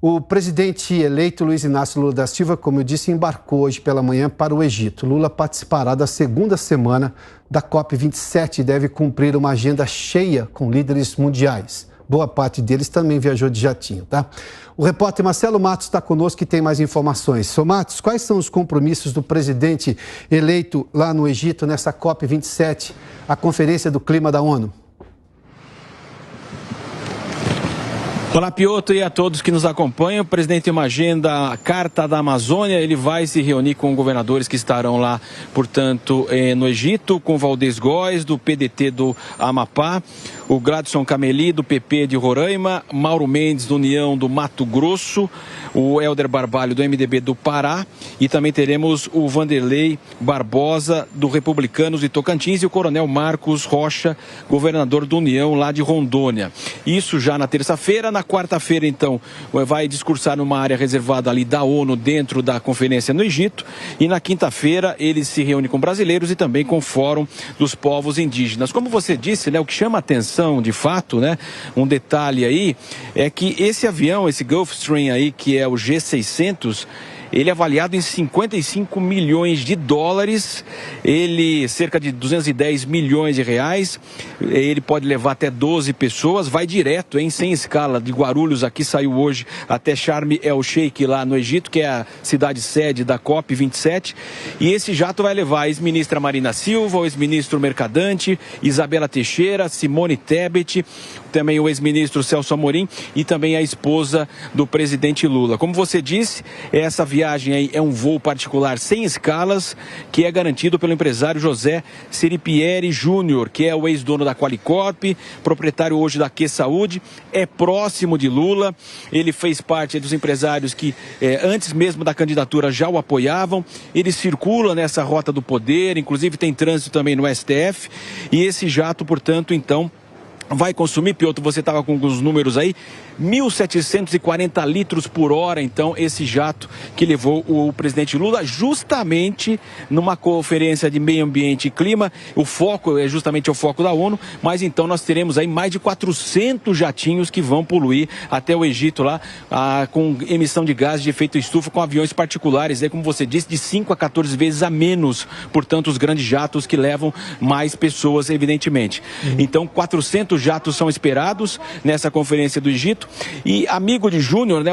O presidente eleito Luiz Inácio Lula da Silva, como eu disse, embarcou hoje pela manhã para o Egito. Lula participará da segunda semana da COP27 e deve cumprir uma agenda cheia com líderes mundiais. Boa parte deles também viajou de jatinho, tá? O repórter Marcelo Matos está conosco e tem mais informações. Sr. Matos, quais são os compromissos do presidente eleito lá no Egito nessa COP27, a Conferência do Clima da ONU? Olá, Piotr, e a todos que nos acompanham. O presidente tem uma agenda Carta da Amazônia. Ele vai se reunir com governadores que estarão lá, portanto, no Egito, com Valdez Góes, do PDT do Amapá, o Gladson Cameli, do PP de Roraima, Mauro Mendes, do União do Mato Grosso, o Helder Barbalho, do MDB do Pará, e também teremos o Vanderlei Barbosa, do Republicanos de Tocantins, e o Coronel Marcos Rocha, governador do União, lá de Rondônia. Isso já na terça-feira. Na quarta-feira, então, vai discursar numa área reservada ali da ONU, dentro da conferência no Egito. E na quinta-feira, ele se reúne com brasileiros e também com o Fórum dos Povos Indígenas. Como você disse, né, o que chama a atenção, de fato, né, um detalhe aí, é que esse avião, esse Gulfstream aí, que é o G600, ele é avaliado em 55 milhões de dólares, ele cerca de 210 milhões de reais, ele pode levar até 12 pessoas, vai direto, sem escala, de Guarulhos, aqui saiu hoje, até Sharm el-Sheikh, lá no Egito, que é a cidade sede da COP27, e esse jato vai levar a ex-ministra Marina Silva, o ex-ministro Mercadante, Isabela Teixeira, Simone Tebet, também o ex-ministro Celso Amorim e também a esposa do presidente Lula. Como você disse, essa viagem aí é um voo particular sem escalas, que é garantido pelo empresário José Seripieri Júnior, que é o ex-dono da Qualicorp, proprietário hoje da Q Saúde, é próximo de Lula, ele fez parte dos empresários que antes mesmo da candidatura já o apoiavam, ele circula nessa rota do poder, inclusive tem trânsito também no STF, e esse jato, portanto, então, vai consumir, Piotr, você estava com os números aí, 1.740 litros por hora, então, esse jato que levou o presidente Lula justamente numa conferência de meio ambiente e clima. O foco é justamente o foco da ONU, mas então nós teremos aí mais de 400 jatinhos que vão poluir até o Egito lá, com emissão de gases de efeito estufa, com aviões particulares, como você disse, de 5 a 14 vezes a menos, portanto, os grandes jatos que levam mais pessoas, evidentemente. Então, 400 jatos são esperados nessa conferência do Egito. E amigo de Júnior, né,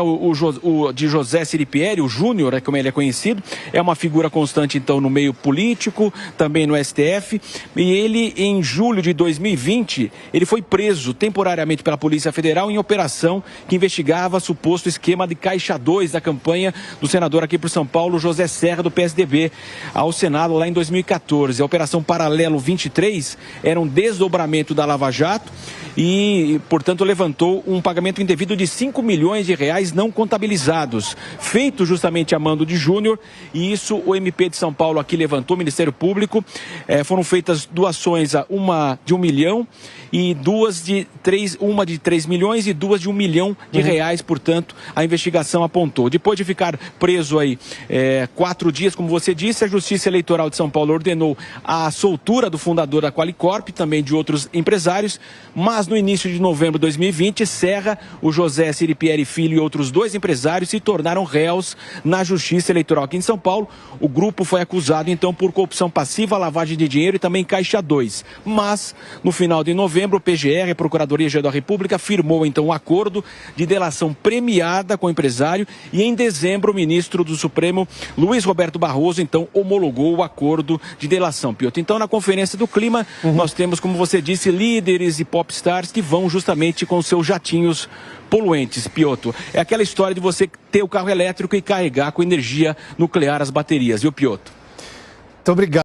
de José Seripieri, o Júnior, como ele é conhecido, é uma figura constante, então, no meio político, também no STF. E ele, em julho de 2020, ele foi preso temporariamente pela Polícia Federal em operação que investigava suposto esquema de Caixa 2 da campanha do senador aqui por São Paulo, José Serra, do PSDB, ao Senado lá em 2014. A Operação Paralelo 23 era um desdobramento da Lava Jato e, portanto, levantou um pagamento indevido de 5 milhões de reais não contabilizados, feito justamente a mando de Júnior, e isso o MP de São Paulo aqui levantou, o Ministério Público. Foram feitas doações, uma de 1 milhão e uma de 3 milhões e duas de 1 milhão de reais, portanto, a investigação apontou. Depois de ficar preso aí 4 dias, como você disse, a Justiça Eleitoral de São Paulo ordenou a soltura do fundador da Qualicorp, também de outros empresários, mas no início de novembro de 2020, Serra, o José Seripieri Filho e outros 2 empresários se tornaram réus na Justiça Eleitoral aqui em São Paulo. O grupo foi acusado, então, por corrupção passiva, lavagem de dinheiro e também Caixa 2. Mas, no final de novembro, o PGR, a Procuradoria-Geral da República, firmou, então, um acordo de delação premiada com o empresário e, em dezembro, o ministro do Supremo, Luiz Roberto Barroso, então, homologou o acordo de delação, Piotr. Então, na Conferência do Clima, nós temos, como você disse, líderes e popstars que vão justamente com seus jatinhos poluentes, Piotr. É aquela história de você ter o carro elétrico e carregar com energia nuclear as baterias, viu, Piotr? Muito obrigado.